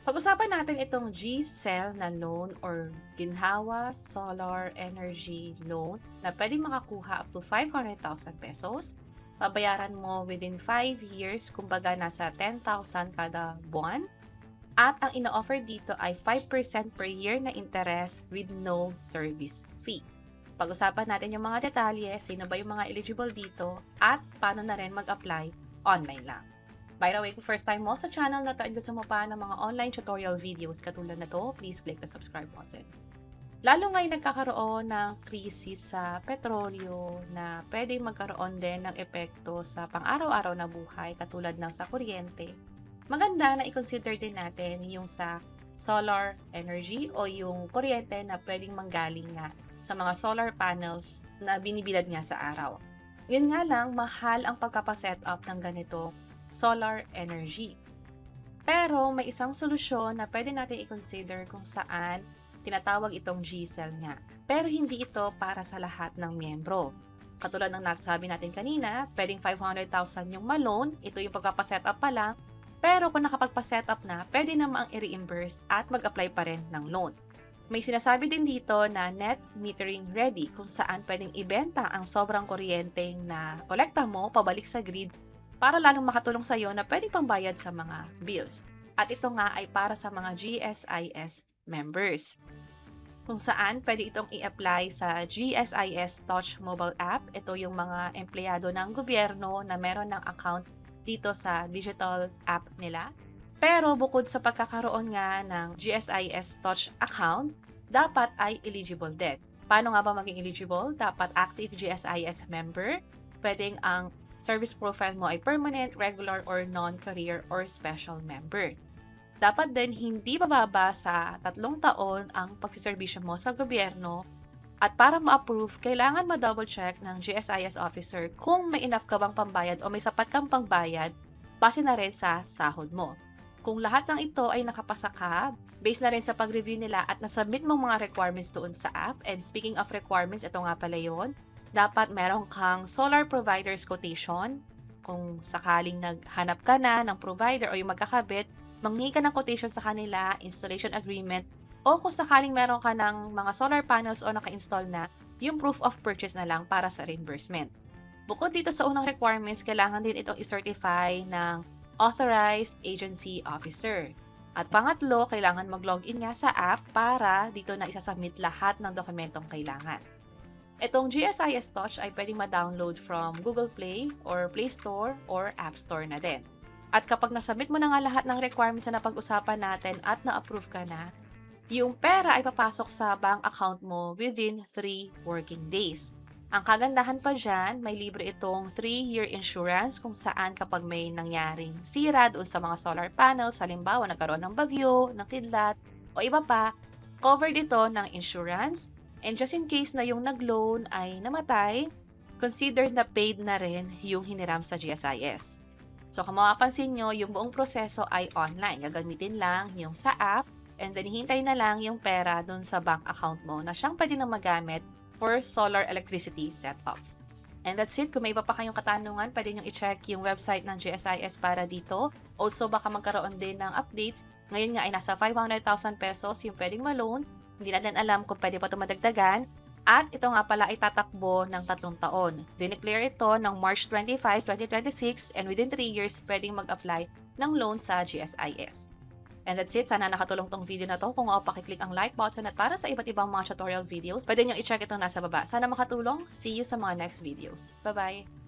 Pag-usapan natin itong GCell na loan or Ginhawa Solar Energy Loan na pwedeng makakuha up to 500,000 pesos. Babayaran mo within 5 years, kumbaga nasa 10,000 kada buwan. At ang ino-offer dito ay 5% per year na interest with no service fee. Pag-usapan natin yung mga detalye, sino ba yung mga eligible dito, at paano na rin mag-apply online lang. By the way, kung first time mo sa channel na to at gusto mo pa ng mga online tutorial videos katulad na to, please click the subscribe button. Lalo ngayon nagkakaroon ng krisis sa petrolyo na pwedeng magkaroon din ng epekto sa pang-araw-araw na buhay katulad ng sa kuryente. Maganda na i-consider din natin yung sa solar energy o yung kuryente na pwedeng manggaling nga sa mga solar panels na binibilad nga sa araw. Yun nga lang, mahal ang pagkapaset up ng ganito solar energy. Pero may isang solusyon na pwede natin i-consider kung saan tinatawag itong GCell nga. Pero hindi ito para sa lahat ng miyembro. Katulad ng nasasabi natin kanina, pwedeng 500,000 yung ma-loan, ito yung pagpapaset up pa lang. Pero kung nakapagpa-set up na, pwede namang i-reimburse at mag-apply pa rin ng loan. May sinasabi din dito na net metering ready kung saan pwedeng ibenta ang sobrang kuryenteng na kolekta mo pabalik sa grid para lalong makatulong sa iyo na pwedeng pambayad sa mga bills. At ito nga ay para sa mga GSIS members. Kung saan pwede itong i-apply sa GSIS Touch mobile app. Ito yung mga empleyado ng gobyerno na meron ng account dito sa digital app nila. Pero bukod sa pagkakaroon nga ng GSIS Touch account, dapat ay eligible din. Paano nga ba maging eligible? Dapat active GSIS member. Pwedeng ang service profile mo ay permanent, regular, or non-career or special member. Dapat din hindi bababa sa 3 taon ang pagsiservisyo mo sa gobyerno. At para ma-approve, kailangan ma-double check ng GSIS officer kung may enough ka bang pambayad o may sapat kang pambayad base na rin sa sahod mo. Kung lahat ng ito ay nakapasa ka, based na rin sa pag-review nila at nasubmit mong mga requirements doon sa app, and speaking of requirements, ito nga pala yun, dapat meron kang solar provider's quotation. Kung sakaling naghanap ka na ng provider o yung magkakabit, manghingi ka ng quotation sa kanila, installation agreement, o kung sakaling meron ka ng mga solar panels o naka-install na, yung proof of purchase na lang para sa reimbursement. Bukod dito sa unang requirements, kailangan din itong i-certify ng authorized agency officer. At pangatlo, kailangan mag-login nga sa app para dito na isasubmit lahat ng dokumentong kailangan. Itong GSIS Touch ay pwedeng ma-download from Google Play or Play Store or App Store na din. At kapag nasubmit mo na nga lahat ng requirements na napag-usapan natin at na-approve ka na, yung pera ay papasok sa bank account mo within 3 working days. Ang kagandahan pa dyan, may libre itong 3-year insurance kung saan kapag may nangyaring sira doon sa mga solar panels, halimbawa nagkaroon ng bagyo, ng kidlat, o iba pa, covered ito ng insurance. And just in case na yung nag-loan ay namatay, considered na paid na rin yung hiniram sa GSIS. So kung mapapansin nyo, yung buong proseso ay online. Gagamitin lang yung sa app and then hintay na lang yung pera dun sa bank account mo na siyang pwede nang magamit for solar electricity setup. And that's it. Kung may iba pa kayong katanungan, pwede nyo i-check yung website ng GSIS para dito. Also, baka magkaroon din ng updates. Ngayon nga ay nasa 500,000 pesos yung pwedeng ma-loan. Hindi natin alam kung pwede pa ito madagdagan. At ito nga pala ay tatakbo ng 3 taon. Dineclare ito ng March 25, 2026 and within 3 years pwedeng mag-apply ng loan sa GSIS. And that's it. Sana nakatulong tong video na to. Kung pakiclick ang like button at para sa iba't ibang mga tutorial videos, pwede nyo i-check ito nasa baba. Sana makatulong. See you sa mga next videos. Bye-bye!